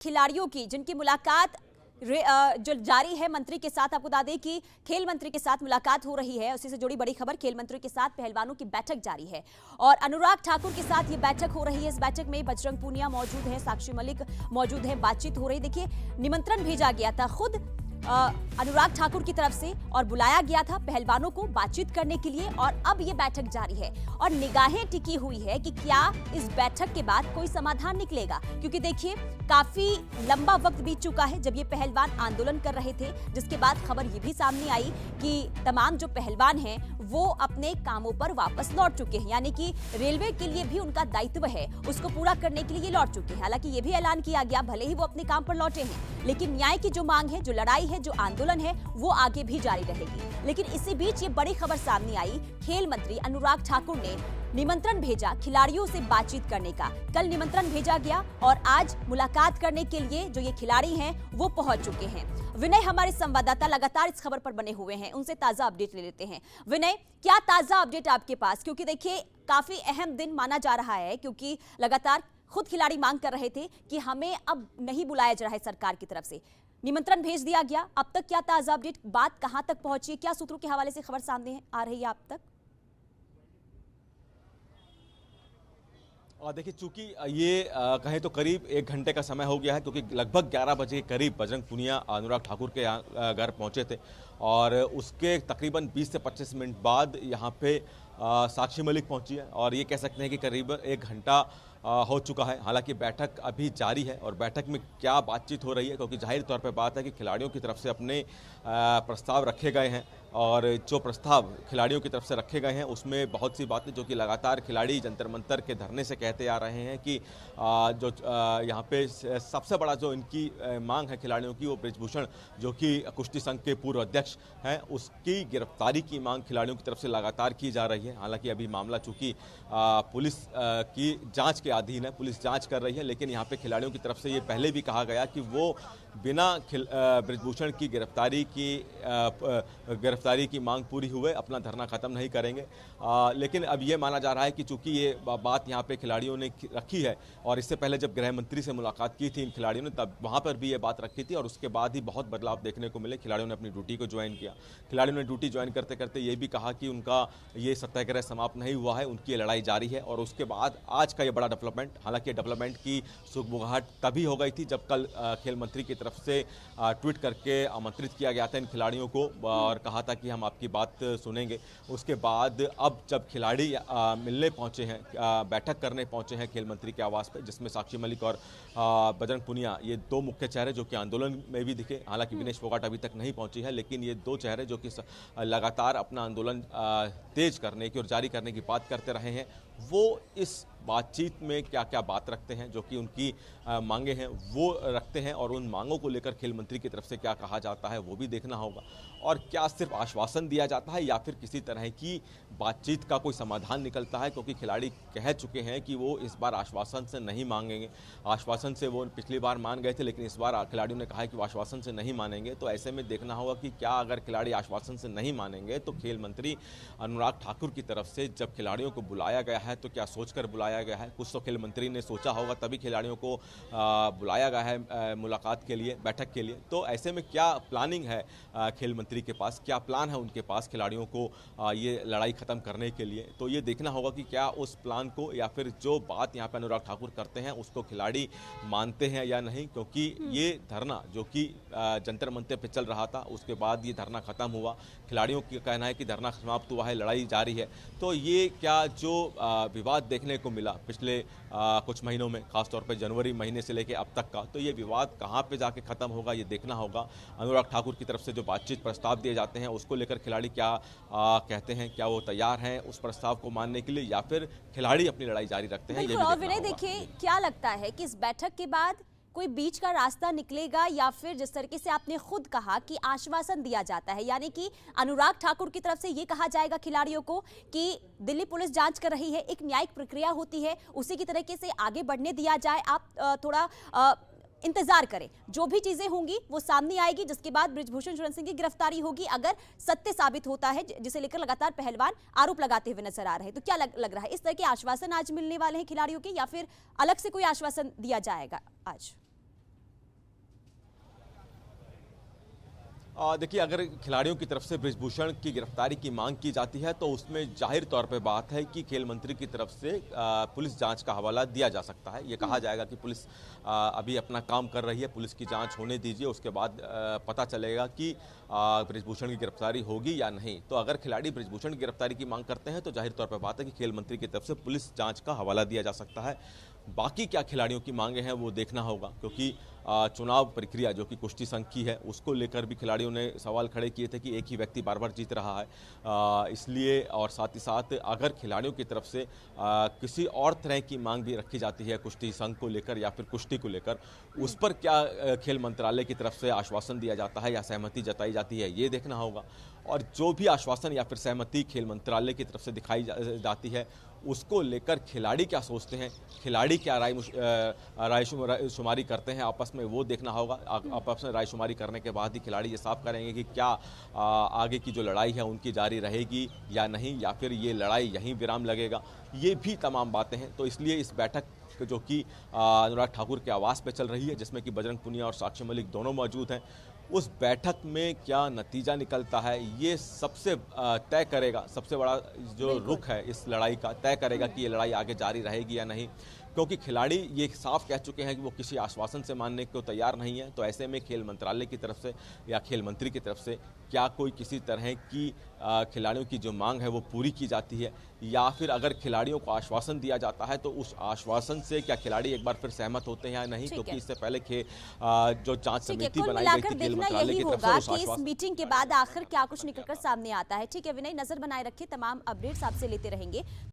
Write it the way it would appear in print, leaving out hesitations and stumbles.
खिलाड़ियों की जिनकी मुलाकात जो जारी है मंत्री के साथ। आपको बता दें कि खेल मंत्री के साथ मुलाकात हो रही है, उसी से जुड़ी बड़ी खबर। खेल मंत्री के साथ पहलवानों की बैठक जारी है और अनुराग ठाकुर के साथ ये बैठक हो रही है। इस बैठक में बजरंग पूनिया मौजूद है, साक्षी मलिक मौजूद है, बातचीत हो रही। देखिए, निमंत्रण भेजा गया था खुद अनुराग ठाकुर की तरफ से और बुलाया गया था पहलवानों को बातचीत करने के लिए और अब ये बैठक जारी है और निगाहें टिकी हुई है कि क्या इस बैठक के बाद कोई समाधान निकलेगा, क्योंकि देखिए काफी लंबा वक्त बीत चुका है जब ये पहलवान आंदोलन कर रहे थे, जिसके बाद खबर ये भी सामने आई कि तमाम जो पहलवान हैं वो अपने कामों पर वापस लौट चुके हैं, यानी कि रेलवे के लिए भी उनका दायित्व है, उसको पूरा करने के लिए ये लौट चुके हैं। हालांकि ये भी ऐलान किया गया भले ही वो अपने काम पर लौटे हैं, लेकिन न्याय की जो मांग है, जो लड़ाई है, जो आंदोलन है, वो आगे भी जारी रहेगी। लेकिन इसी बीच ये बड़ी खबर सामने आई, खेल मंत्री अनुराग ठाकुर ने निमंत्रण भेजा खिलाड़ियों से बातचीत करने का। कल निमंत्रण भेजा गया और आज मुलाकात करने के लिए जो ये खिलाड़ी हैं वो पहुंच चुके हैं। विनय हमारे संवाददाता लगातार इस खबर पर बने हुए हैं, उनसे ताजा अपडेट ले लेते हैं। विनय, क्या ताजा अपडेट आपके पास, क्योंकि देखिए काफी अहम दिन माना जा रहा है, क्योंकि लगातार खुद खिलाड़ी मांग कर रहे थे कि हमें अब नहीं बुलाया जा रहा है सरकार की तरफ से, निमंत्रण भेज दिया गया। अब तक क्या ताजा अपडेट, बात कहां तक पहुंची है, क्या सूत्रों के हवाले से खबर सामने आ रही है आप तक? देखिए, चूंकि ये कहें तो करीब 1 घंटे का समय हो गया है, क्योंकि लगभग 11 बजे के करीब बजरंग पूनिया अनुराग ठाकुर के घर पहुंचे थे और उसके तकरीबन 20 से 25 मिनट बाद यहाँ पे साक्षी मलिक पहुंची है और ये कह सकते हैं कि करीब 1 घंटा हो चुका है। हालांकि बैठक अभी जारी है और बैठक में क्या बातचीत हो रही है, क्योंकि जाहिर तौर पे बात है कि खिलाड़ियों की तरफ से अपने प्रस्ताव रखे गए हैं और जो प्रस्ताव खिलाड़ियों की तरफ से रखे गए हैं उसमें बहुत सी बातें जो कि लगातार खिलाड़ी जंतर मंतर के धरने से कहते आ रहे हैं कि जो यहाँ पे सबसे बड़ा जो इनकी मांग है खिलाड़ियों की, वो बृजभूषण जो कि कुश्ती संघ के पूर्व अध्यक्ष हैं, उसकी गिरफ्तारी की मांग खिलाड़ियों की तरफ से लगातार की जा रही है। हालांकि अभी मामला चूंकि पुलिस की जांच के अधीन है, पुलिस जांच कर रही है, लेकिन यहाँ पे खिलाड़ियों की तरफ से ये पहले भी कहा गया कि वो बिना बृजभूषण की गिरफ्तारी की मांग पूरी हुए अपना धरना खत्म नहीं करेंगे। लेकिन अब ये माना जा रहा है कि चूंकि ये बात यहाँ पे खिलाड़ियों ने रखी है और इससे पहले जब गृह मंत्री से मुलाकात की थी इन खिलाड़ियों ने, तब वहाँ पर भी ये बात रखी थी और उसके बाद ही बहुत बदलाव देखने को मिले। खिलाड़ियों ने अपनी ड्यूटी को ज्वाइन किया। खिलाड़ियों ने ड्यूटी ज्वाइन करते करते ये भी कहा कि उनका ये सत्याग्रह समाप्त नहीं हुआ है, उनकी लड़ाई जारी है। और उसके बाद आज का ये बड़ा डेवलपमेंट, हालांकि डेवलपमेंट की सुगबुगाहट तभी हो गई थी जब कल खेल मंत्री की तरफ से ट्वीट करके आमंत्रित किया गया था इन खिलाड़ियों को और कहा था कि हम आपकी बात सुनेंगे। उसके बाद अब जब खिलाड़ी मिलने पहुंचे हैं, बैठक करने पहुंचे हैं खेल मंत्री के आवास पर, जिसमें साक्षी मलिक और बजरंग पूनिया, ये दो मुख्य चेहरे जो कि आंदोलन में भी दिखे। हालांकि विनेश फोगाट अभी तक नहीं पहुंची है, लेकिन ये दो चेहरे जो कि लगातार अपना आंदोलन तेज करने की और जारी करने की बात करते रहे हैं, वो इस बातचीत में क्या क्या बात रखते हैं, जो कि उनकी मांगे हैं वो रखते हैं और उन मांगों को लेकर खेल मंत्री की तरफ से क्या कहा जाता है वो भी देखना होगा। और क्या सिर्फ आश्वासन दिया जाता है या फिर किसी तरह की बातचीत का कोई समाधान निकलता है, क्योंकि खिलाड़ी कह चुके हैं कि वो इस बार आश्वासन से नहीं मांगेंगे। आश्वासन से वो पिछली बार मान गए थे, लेकिन इस बार खिलाड़ियों ने कहा है कि वो आश्वासन से नहीं मानेंगे। तो ऐसे में देखना होगा कि क्या अगर खिलाड़ी आश्वासन से नहीं मानेंगे तो खेल मंत्री अनुराग ठाकुर की तरफ से जब खिलाड़ियों को बुलाया गया है तो क्या सोचकर बुलाया गया है। कुछ तो खेल मंत्री ने सोचा होगा तभी खिलाड़ियों को बुलाया गया है मुलाकात के लिए, बैठक के लिए। तो ऐसे में क्या प्लानिंग है खेल मंत्री के पास, क्या प्लान है उनके पास खिलाड़ियों को ये लड़ाई खत्म करने के लिए, तो ये देखना होगा कि क्या उस प्लान को या फिर जो बात यहाँ पे अनुराग ठाकुर करते हैं उसको खिलाड़ी मानते हैं या नहीं। क्योंकि ये धरना जो कि जंतर मंतर पे चल रहा था, उसके बाद ये धरना खत्म हुआ, खिलाड़ियों का कहना है कि धरना समाप्त हुआ है, लड़ाई जारी है। तो ये क्या जो विवाद देखने को मिला पिछले कुछ महीनों में, खासतौर पर जनवरी महीने से लेकर अब तक का, तो ये विवाद कहाँ पे जाके खत्म होगा ये देखना होगा। अनुराग ठाकुर की तरफ से जो बातचीत प्रस्ताव दिए जाते हैं उसको लेकर खिलाड़ी क्या कहते हैं, क्या वो तैयार हैं उस प्रस्ताव को मानने के लिए या फिर खिलाड़ी अपनी लड़ाई जारी रखते हैं, ये भी देखना होगा। विनय, देखिए क्या लगता है कि इस बैठक के बाद कोई बीच का रास्ता निकलेगा या फिर जिस तरीके से आपने खुद कहा कि आश्वासन दिया जाता है, यानी कि अनुराग ठाकुर की तरफ से ये कहा जाएगा खिलाड़ियों को कि दिल्ली पुलिस जांच कर रही है, एक न्यायिक प्रक्रिया होती है, उसी की तरीके से आगे बढ़ने दिया जाए, आप थोड़ा इंतजार करें, जो भी चीजें होंगी वो सामने आएगी, जिसके बाद बृजभूषण शरण सिंह की गिरफ्तारी होगी अगर सत्य साबित होता है, जिसे लेकर लगातार पहलवान आरोप लगाते हुए नजर आ रहे हैं। तो क्या लग रहा है, इस तरह के आश्वासन आज मिलने वाले हैं खिलाड़ियों के या फिर अलग से कोई आश्वासन दिया जाएगा आज? देखिए, अगर खिलाड़ियों की तरफ से बृजभूषण की गिरफ्तारी की मांग की जाती है तो उसमें जाहिर तौर पे बात है कि खेल मंत्री की तरफ से पुलिस जांच का हवाला दिया जा सकता है। ये कहा जाएगा कि पुलिस अभी अपना काम कर रही है, पुलिस की जांच होने दीजिए, उसके बाद पता चलेगा कि बृजभूषण की गिरफ्तारी होगी या नहीं। तो अगर खिलाड़ी बृजभूषण की गिरफ्तारी की मांग करते हैं तो जाहिर तौर पर बात है कि खेल मंत्री की तरफ से पुलिस जांच का हवाला दिया जा सकता है। बाकी क्या खिलाड़ियों की मांगे हैं वो देखना होगा, क्योंकि चुनाव प्रक्रिया जो कि कुश्ती संघ की है उसको लेकर भी खिलाड़ियों ने सवाल खड़े किए थे कि एक ही व्यक्ति बार बार जीत रहा है, इसलिए और साथ ही साथ अगर खिलाड़ियों की तरफ से किसी और तरह की मांग भी रखी जाती है कुश्ती संघ को लेकर या फिर कुश्ती को लेकर, उस पर क्या खेल मंत्रालय की तरफ से आश्वासन दिया जाता है या सहमति जताई जाती है, ये देखना होगा। और जो भी आश्वासन या फिर सहमति खेल मंत्रालय की तरफ से दिखाई जाती है उसको लेकर खिलाड़ी क्या सोचते हैं, खिलाड़ी क्या रायशुमारी करते हैं आपस में, वो देखना होगा। आपस में रायशुमारी करने के बाद ही खिलाड़ी ये साफ करेंगे कि क्या आगे की जो लड़ाई है उनकी जारी रहेगी या नहीं, या फिर ये लड़ाई यहीं विराम लगेगा। ये भी तमाम बातें हैं। तो इसलिए इस बैठक जो कि अनुराग ठाकुर के आवास पे चल रही है, जिसमें कि बजरंग पुनिया और साक्षी मलिक दोनों मौजूद हैं, उस बैठक में क्या नतीजा निकलता है ये सबसे तय करेगा, सबसे बड़ा जो रुख है इस लड़ाई का तय करेगा कि ये लड़ाई आगे जारी रहेगी या नहीं। क्योंकि खिलाड़ी ये साफ कह चुके हैं कि वो किसी आश्वासन से मानने को तैयार नहीं है। तो ऐसे में खेल मंत्रालय की तरफ से या खेल मंत्री की तरफ से क्या कोई किसी तरह की खिलाड़ियों की जो मांग है वो पूरी की जाती है, या फिर अगर खिलाड़ियों को आश्वासन दिया जाता है तो उस आश्वासन से क्या खिलाड़ी एक बार फिर सहमत होते हैं या नहीं। क्योंकि इससे पहले जो जांच समिति बनाई गई थी खेल मंत्रालय की तरफ से, कि इस मीटिंग के बाद आखिर क्या कुछ निकलकर सामने आता है। ठीक है विनय, नजर बनाए रखे, तमाम अपडेट्स आपसे लेते रहेंगे।